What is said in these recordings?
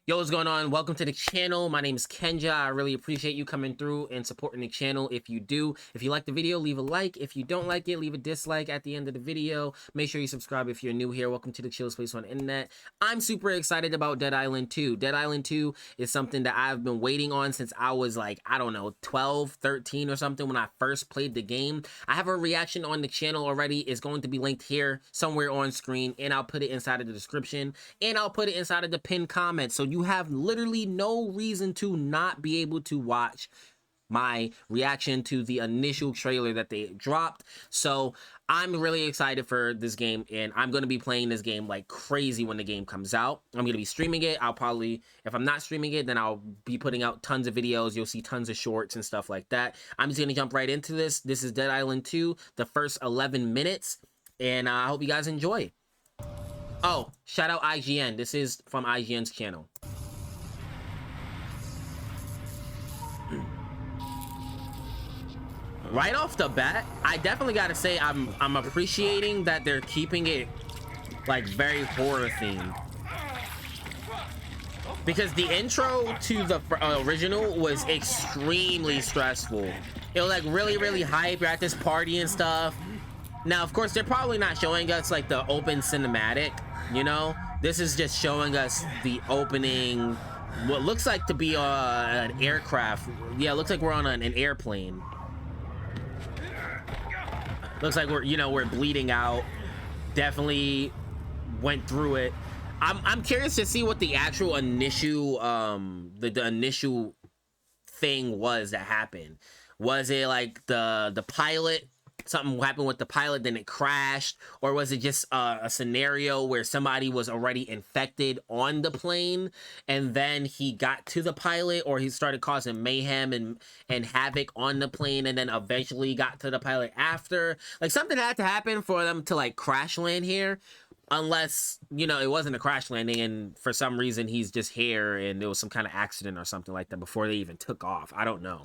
Yo, what's going on? Welcome to the channel. My name is Kenja. I really appreciate you coming through and supporting the channel. If you do, if you like the video, leave a like. If you don't like it, leave a dislike at the end of the video. Make sure you subscribe if you're new here. Welcome to the chillest place on the internet. I'm super excited about Dead Island 2. Dead Island 2 is something that I've been waiting on since I was like, I don't know, 12, 13 or something when I first played the game. I have a reaction on the channel already. It's going to be linked here somewhere on screen, and I'll put it inside of the description, and I'll put it inside of the pinned comment. So you have literally no reason to not be able to watch my reaction to the initial trailer that they dropped. So I'm really excited for this game, and I'm going to be playing this game like crazy when the game comes out. I'm going to be streaming it. I'll probably, if I'm not streaming it, then I'll be putting out tons of videos. You'll see tons of shorts and stuff like that. I'm just going to jump right into this. This is Dead Island 2, the first 11 minutes, and I hope you guys enjoy. Oh, shout out IGN. This is from IGN's channel. Right off the bat, I definitely gotta say I'm appreciating that they're keeping it like very horror themed, because the intro to the original was extremely stressful. It was like really hype. You're at this party and stuff. Now, of course, they're probably not showing us like the open cinematic, you know. This is just showing us the opening, what looks like to be an aircraft. Yeah, it looks like we're on an airplane. Looks like we're bleeding out. Definitely went through it. I'm curious to see what the actual initial the initial thing was that happened. Was it like the pilot? Something happened with the pilot, then it crashed, or was it just a scenario where somebody was already infected on the plane and then he got to the pilot, or he started causing mayhem and havoc on the plane and then eventually got to the pilot after? Like, something had to happen for them to like crash land here, unless, you know, it wasn't a crash landing and for some reason he's just here and there was some kind of accident or something like that before they even took off. I don't know.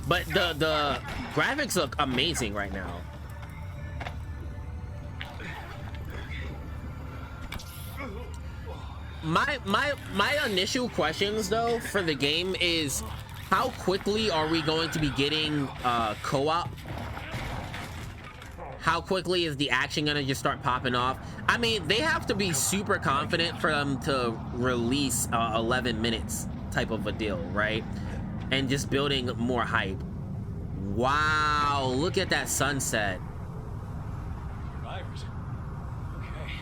But the graphics look amazing right now. My initial questions though for the game is, how quickly are we going to be getting co-op? How quickly is the action gonna just start popping off? I mean, they have to be super confident for them to release 11 minutes type of a deal, right? And just building more hype. Wow, look at that sunset. Survivors. Okay.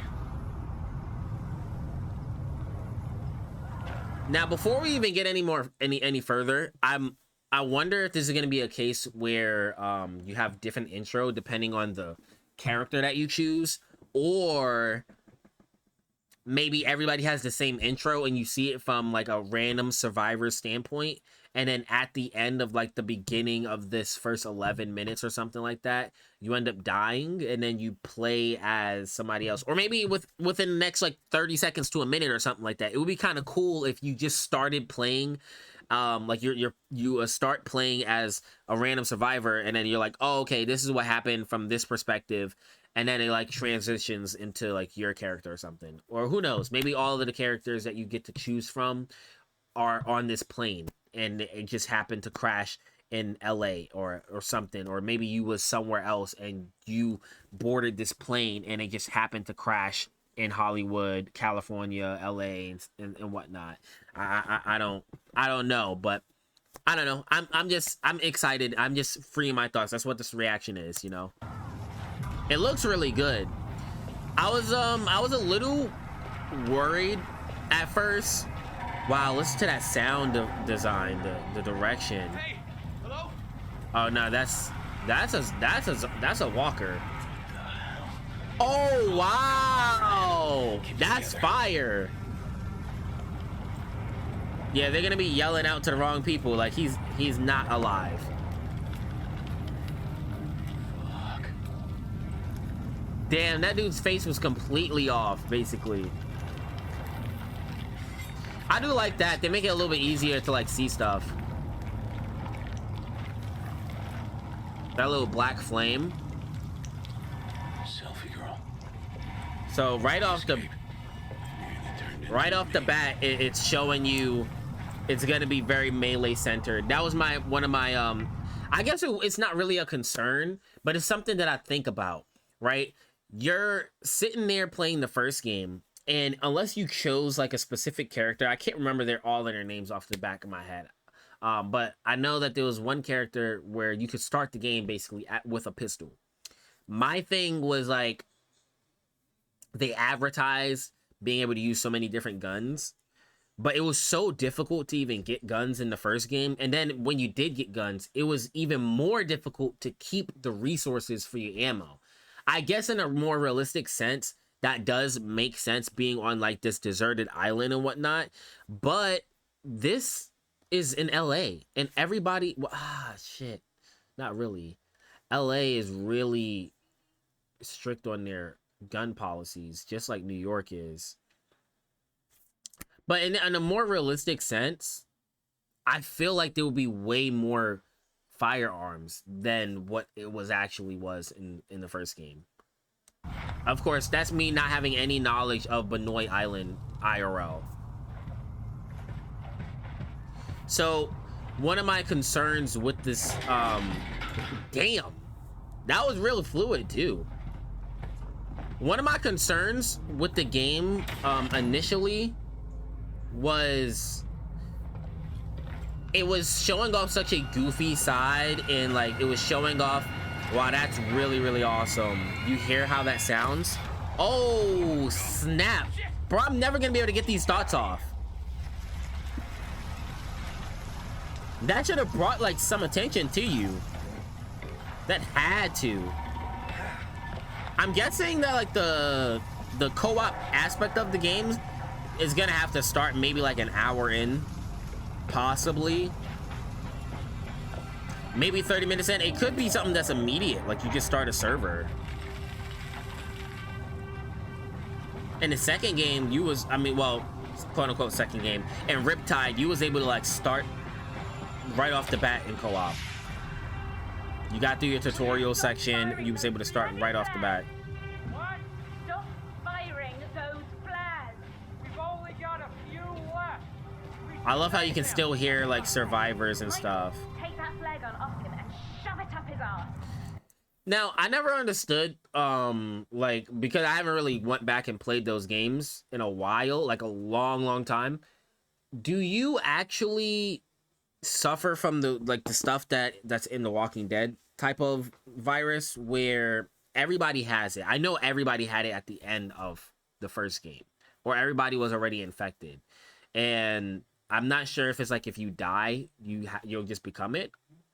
Now, before we even get any further, I wonder if this is gonna be a case where you have different intro depending on the character that you choose, or maybe everybody has the same intro and you see it from like a random survivor standpoint, and then at the end of like the beginning of this first 11 minutes or something like that, you end up dying and then you play as somebody else, or maybe within the next like 30 seconds to a minute or something like that. It would be kind of cool if you just started playing like you start playing as a random survivor, and then you're like, oh, okay, this is what happened from this perspective, and then it like transitions into like your character or something. Or who knows, maybe all of the characters that you get to choose from are on this plane and it just happened to crash in LA or something, or maybe you was somewhere else and you boarded this plane and it just happened to crash in Hollywood, California, LA, and whatnot. I don't know, but I don't know. I'm excited. I'm just freeing my thoughts. That's what this reaction is, you know. It looks really good. I was a little worried at first. Wow, listen to that sound design, the direction. Hey, hello? Oh no, that's a walker. Oh wow, that's fire. Yeah, they're gonna be yelling out to the wrong people like he's not alive. Fuck. Damn, that dude's face was completely off, basically. I do like that. They make it a little bit easier to like see stuff. That little black flame. Selfie girl. So right off the Nearly turned Right off the bat, it's showing you it's going to be very melee centered. That was one of my I guess it's not really a concern, but it's something that I think about, right? You're sitting there playing the first game, and unless you chose like a specific character, I can't remember all of their names off the back of my head. But I know that there was one character where you could start the game basically with a pistol. My thing was like, they advertised being able to use so many different guns, but it was so difficult to even get guns in the first game. And then when you did get guns, it was even more difficult to keep the resources for your ammo. I guess in a more realistic sense, that does make sense being on like this deserted island and whatnot. But this is in LA and everybody, shit, not really. LA is really strict on their gun policies, just like New York is. But in a more realistic sense, I feel like there will be way more firearms than what it was in the first game. Of course, that's me not having any knowledge of Benoit Island IRL. So, one of my concerns with this, damn, that was really fluid too. One of my concerns with the game, initially, was it was showing off such a goofy side, and like it was showing off, wow, that's really, really awesome. You hear how that sounds? Oh, snap. Bro, I'm never gonna be able to get these thoughts off. That should have brought like some attention to you. That had to. I'm guessing that like the co-op aspect of the games is gonna have to start maybe like an hour in, possibly. Maybe 30 minutes in. It could be something that's immediate, like you just start a server. In the second game, quote unquote second game, in Riptide, you was able to like start right off the bat in co-op. You got through your tutorial section, you was able to start right off the bat. What? Stop firing those flares. We've only got a few left. I love how you can still hear like survivors and stuff. Take that flare gun off him and shove it up his ass. Now, I never understood, like, because I haven't really went back and played those games in a while, like a long time. Do you actually suffer from the stuff that's in the Walking Dead type of virus where everybody has it? I know everybody had it at the end of the first game, or everybody was already infected, and I'm not sure if it's like if you die you'll just become it,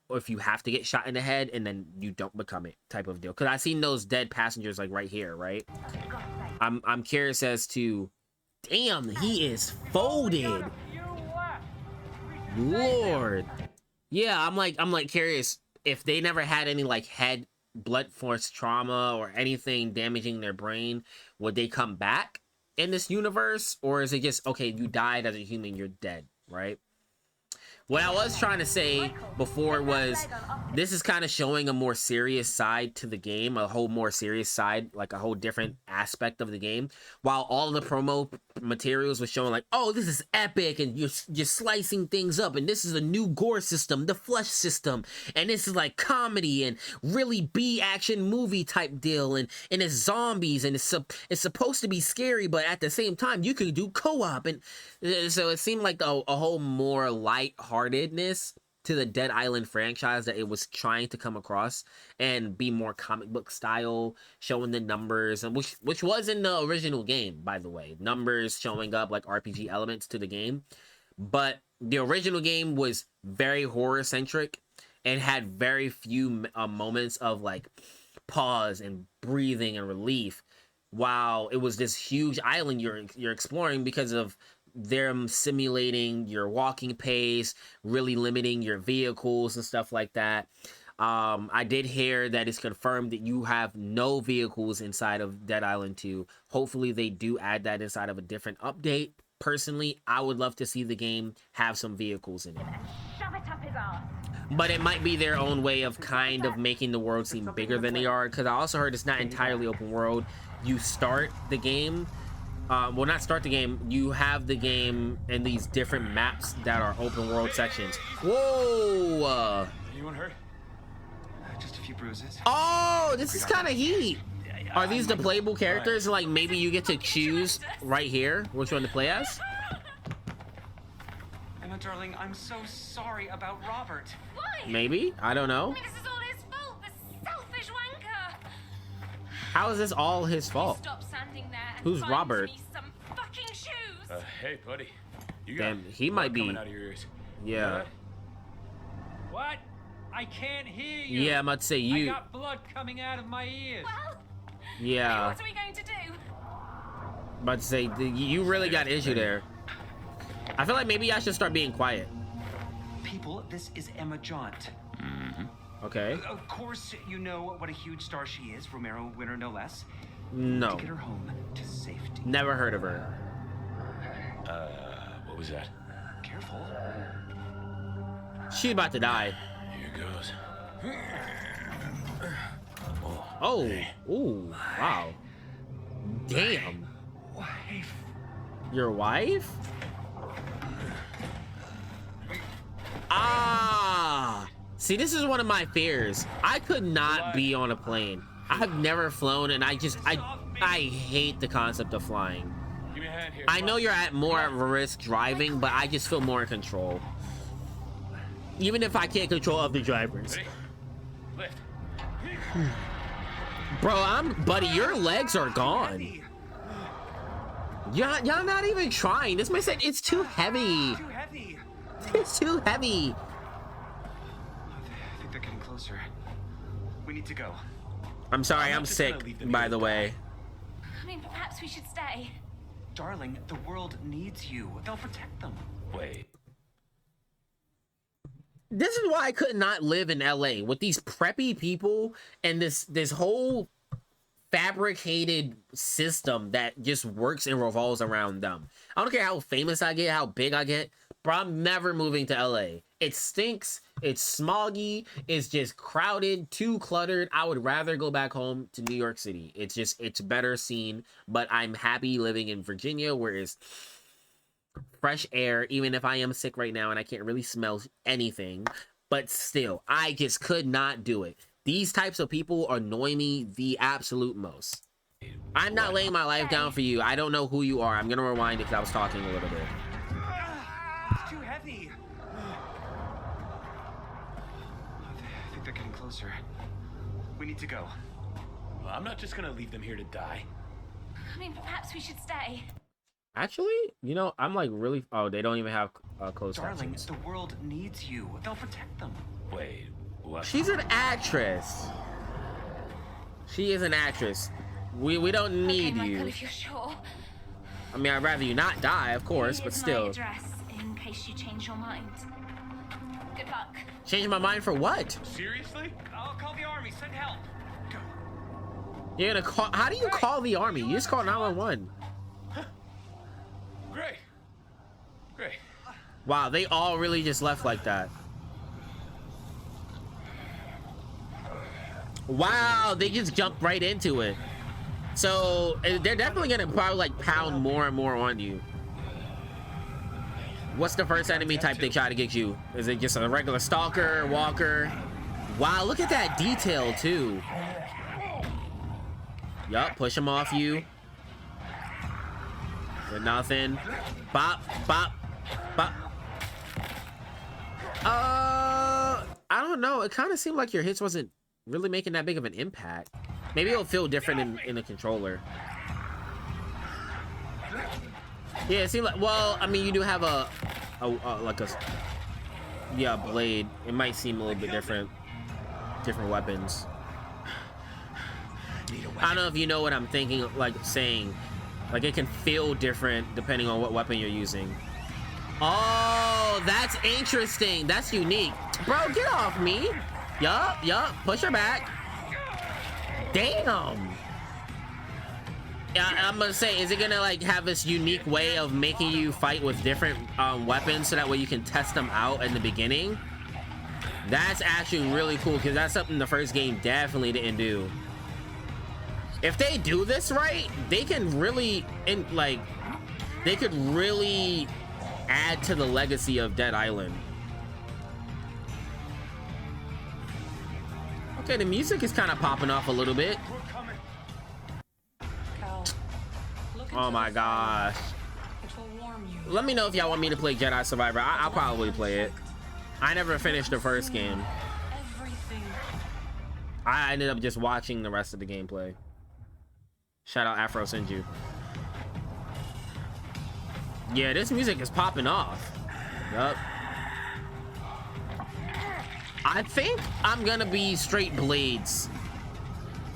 or if you have to get shot in the head and then you don't become it type of deal. Because I seen those dead passengers like right here, right? I'm curious as to, damn, he is folded. Lord. Yeah, I'm like curious if they never had any like head blood force trauma or anything damaging their brain, would they come back in this universe? Or is it just, okay, you died as a human, you're dead, right? What I was trying to say before was, this is kind of showing a more serious side to the game, a whole more serious side, like a whole different aspect of the game. While all the promo materials were showing like, oh, this is epic, and you're slicing things up, and this is a new gore system, the flesh system, and this is like comedy and really B-action movie type deal, and it's zombies, and it's supposed to be scary, but at the same time, you can do co-op, and so it seemed like a whole more light-heartedness to the Dead Island franchise that it was trying to come across and be more comic book style, showing the numbers, and which was in the original game, by the way. Numbers showing up like RPG elements to the game. But the original game was very horror-centric and had very few moments of like pause and breathing and relief, while it was this huge island you're exploring because of them simulating your walking pace, really limiting your vehicles and stuff like that. I did hear that it's confirmed that you have no vehicles inside of Dead Island 2. Hopefully they do add that inside of a different update. Personally, I would love to see the game have some vehicles in it. Shove it up his ass. But it might be their own way of kind of making the world seem bigger than they are, because I also heard it's not entirely open world. You start the game well, not start the game. You have the game in these different maps that are open world sections. Whoa! Anyone hurt? Just a few bruises. Oh, this is kind of heat. Are these the playable characters? Like maybe you get to choose right here which one to play as? Emma, darling, I'm so sorry about Robert. Why? Maybe. I don't I know. mean, this is all his fault. The selfish wanker. How is this all his fault? Stop standing there and Who's find Robert? me some fucking shoes. Hey, buddy. You got Damn, he blood might be. coming out of your ears. Yeah. What? I can't hear you. Yeah, I'm about to say I you. got blood coming out of my ears. Well, Yeah. what are we going to do? About to say you really got an issue there. I feel like maybe I should start being quiet. People, this is Emma Jaunt. Okay. Of course, you know what a huge star she is. Romero winner, no less. No. To get her home to safety. Never heard of her. What was that? Careful. She's about to die. Here goes. Oh. Ooh. Wow. Damn. Wife. Your wife? Ah. See, this is one of my fears. I could not be on a plane. I've never flown, and I hate the concept of flying. Give me a hand here. I know you're at more of a risk driving, but I just feel more in control. Even if I can't control other drivers. Ready? Lift. Bro, buddy, your legs are gone. Heavy. Y'all not even trying. This man said it's too heavy. Too heavy. It's too heavy. I think they're getting closer. We need to go. I'm sorry, I'm I'm just gonna sick, leave them by here the to way. I mean, perhaps we should stay. Darling, the world needs you. They'll protect them. Wait. This is why I could not live in LA with these preppy people and this whole fabricated system that just works and revolves around them. I don't care how famous I get, how big I get, bro, I'm never moving to LA. It stinks, it's smoggy, it's just crowded, too cluttered. I would rather go back home to New York City. It's better seen, but I'm happy living in Virginia where it's fresh air, even if I am sick right now and I can't really smell anything. But still, I just could not do it. These types of people annoy me the absolute most. I'm not laying my life down for you. I don't know who you are. I'm gonna rewind it because I was talking a little bit. It's too heavy. I think they're getting closer. We need to go. Well, I'm not just gonna leave them here to die. I mean, perhaps we should stay. Actually, you know, I'm like really. Oh, they don't even have closed Darling, captions. the world needs you. They'll protect them. Wait, what? She's an actress. She is an actress. We don't need Okay, you. Michael, if you're sure. I mean, I'd rather you not die, of course, but Here's my still. address in case you change your mind. Good luck. Changing my mind for what? Seriously? I'll call the army. Send help. Go. You're gonna call? How do you call the army? You just call 911. Great. Great. Wow, they all really just left like that. Wow, they just jumped right into it. So they're definitely gonna probably like pound more and more on you. What's the first enemy type they try to get you? Is it just a regular stalker, walker? Wow, look at that detail too. Yup, push him off you. For nothing. Bop, bop, bop. I don't know. It kind of seemed like your hits wasn't really making that big of an impact. Maybe it'll feel different in the controller. Yeah, it seemed like, well, I mean, you do have a blade. It might seem a little bit different weapons. I don't know if you know what I'm thinking, like saying, like it can feel different depending on what weapon you're using. Oh, that's interesting. That's unique. Bro, get off me. Yup, push her back. Damn. Yeah, I'm gonna say, is it gonna like have this unique way of making you fight with different weapons so that way you can test them out in the beginning? That's actually really cool because that's something the first game definitely didn't do. If they do this right, they can really they could really add to the legacy of Dead Island. Okay, the music is kind of popping off a little bit. Cal, look Oh into my the fire. gosh. It will warm you. Let me know if y'all want me to play Jedi Survivor. I'll probably play it. I never finished the first game. Everything. I ended up just watching the rest of the gameplay. Shout out Afro Senju. Yeah, this music is popping off. Yup. I think I'm gonna be straight blades.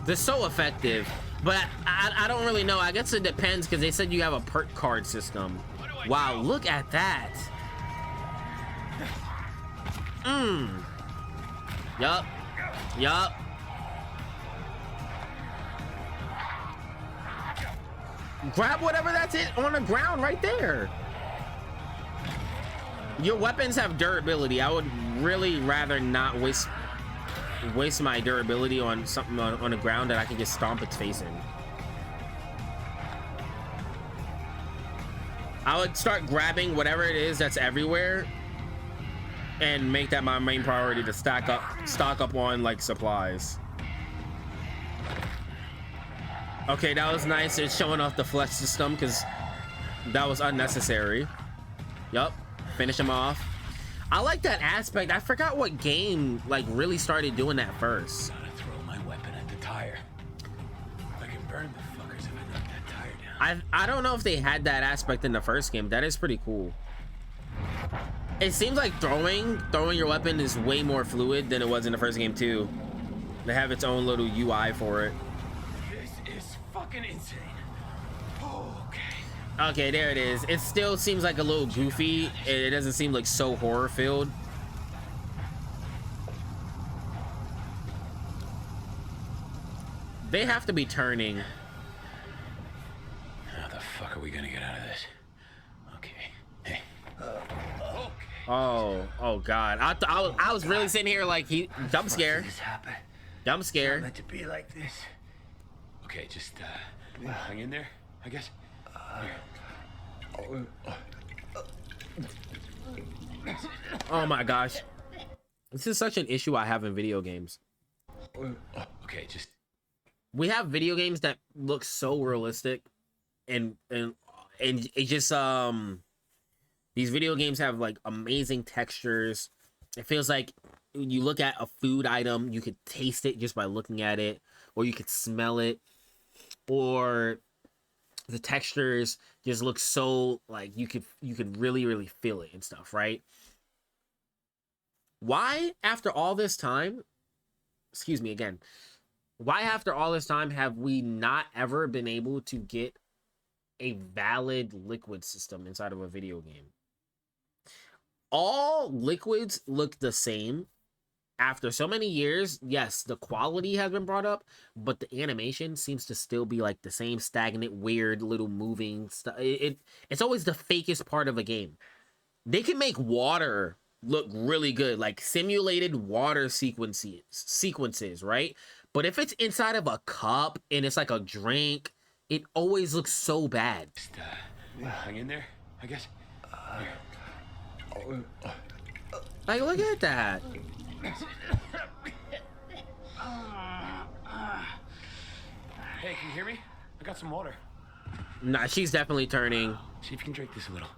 They're so effective, but I don't really know. I guess it depends because they said you have a perk card system. Wow, look at that. Yup. Yup. Grab whatever that's it on the ground right there. Your weapons have durability. I would really rather not waste my durability on something on the ground that I can just stomp its face in. I would start grabbing whatever it is that's everywhere and make that my main priority to stock up on like supplies. Okay, that was nice. It's showing off the flesh system because that was unnecessary. Yup. Finish him off. I like that aspect. I forgot what game like really started doing that first. Gotta throw my weapon at the tire. I can burn the fuckers if I knock that tire down. I don't know if they had that aspect in the first game. That is pretty cool. It seems like throwing your weapon is way more fluid than it was in the first game too. They have its own little UI for it. This is fucking insane. Okay, there it is. It still seems like a little goofy. It doesn't seem like so horror filled. They have to be turning. How the fuck are we gonna get out of this? Okay. Hey. Okay. Oh God. I was really sitting here like jump scare. This happened. Jump scare. Meant to be like this. Okay, just hang in there, I guess. Oh my gosh. This is such an issue I have in video games. Okay, just We have video games that look so realistic and it just these video games have like amazing textures. It feels like when you look at a food item, you could taste it just by looking at it, or you could smell it, or the textures just look so like you could really feel it and stuff, right? Why after all this time, excuse me again, why after all this time have we not ever been able to get a valid liquid system inside of a video game? All liquids look the same. After so many years, yes, the quality has been brought up, but the animation seems to still be like the same stagnant, weird little moving stuff. It's always the fakest part of a game. They can make water look really good, like simulated water sequences, right? But if it's inside of a cup and it's like a drink, it always looks so bad. just hang in there, I guess. Like, look at that. Hey, can you hear me? I got some water. Nah, she's definitely turning. See if you can drink this a little.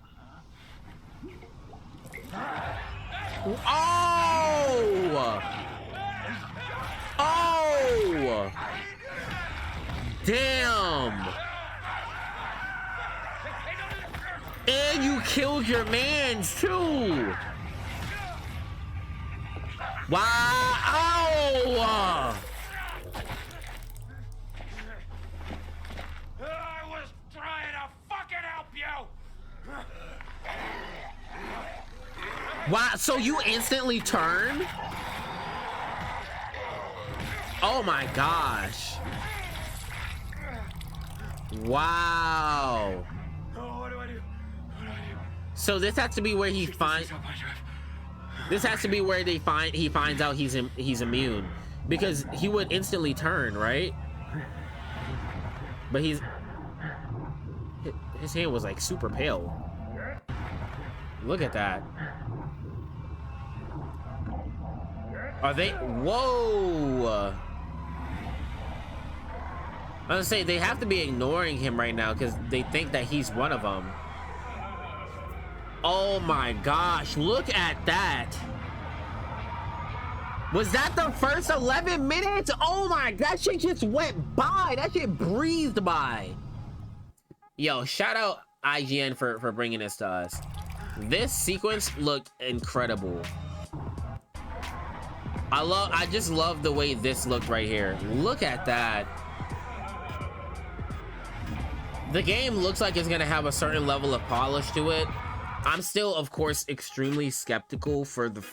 Oh! Oh! Damn! And you killed your mans too! Wow! I was trying to fucking help you! Wow, so you instantly turn? Oh my gosh. Wow. Oh, what do I do? So this has to be where he finds. This has to be where he finds out he's immune, because he would instantly turn, right? But his hand was like super pale. Look at that. Are they? Whoa. I was gonna say, they have to be ignoring him right now because they think that he's one of them. Oh my gosh, look at that. Was that the first 11 minutes? Oh my, that shit just went by. That shit breezed by. Yo, shout out IGN for bringing this to us. This sequence looked incredible. I just love the way this looked right here. Look at that. The game looks like it's gonna have a certain level of polish to it. I'm still, of course, extremely skeptical for the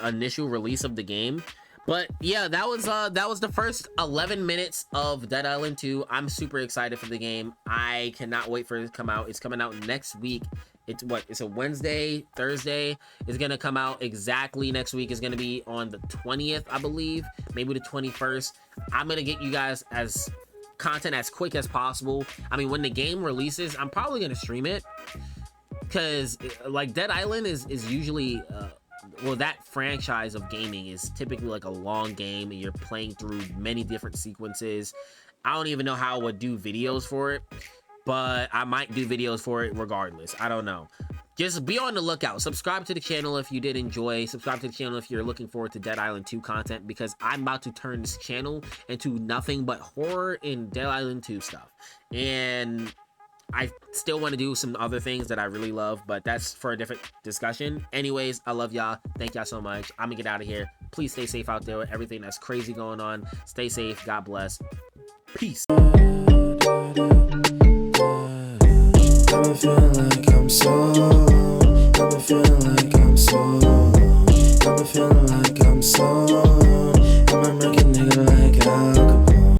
initial release of the game, but yeah, that was the first 11 minutes of Dead Island 2. I'm super excited for the game. I cannot wait for it to come out. It's coming out next week. It's a Wednesday, Thursday. It's gonna come out exactly next week. It's gonna be on the 20th, I believe, maybe the 21st. I'm gonna get you guys as content as quick as possible. I mean, when the game releases, I'm probably gonna stream it, because like Dead Island is usually well, that franchise of gaming is typically like a long game and you're playing through many different sequences. I don't even know how I would do videos for it, but I might do videos for it regardless. I don't know. Just be on the lookout. Subscribe to the channel if you did enjoy. Subscribe to the channel if you're looking forward to Dead Island 2 content, because I'm about to turn this channel into nothing but horror and Dead Island 2 stuff. And I still want to do some other things that I really love, but that's for a different discussion. Anyways, I love y'all. Thank y'all so much. I'm gonna get out of here. Please stay safe out there with everything that's crazy going on. Stay safe. God bless. Peace. Got me feeling like I'm so, got me feeling like I'm so, got me feeling like I'm so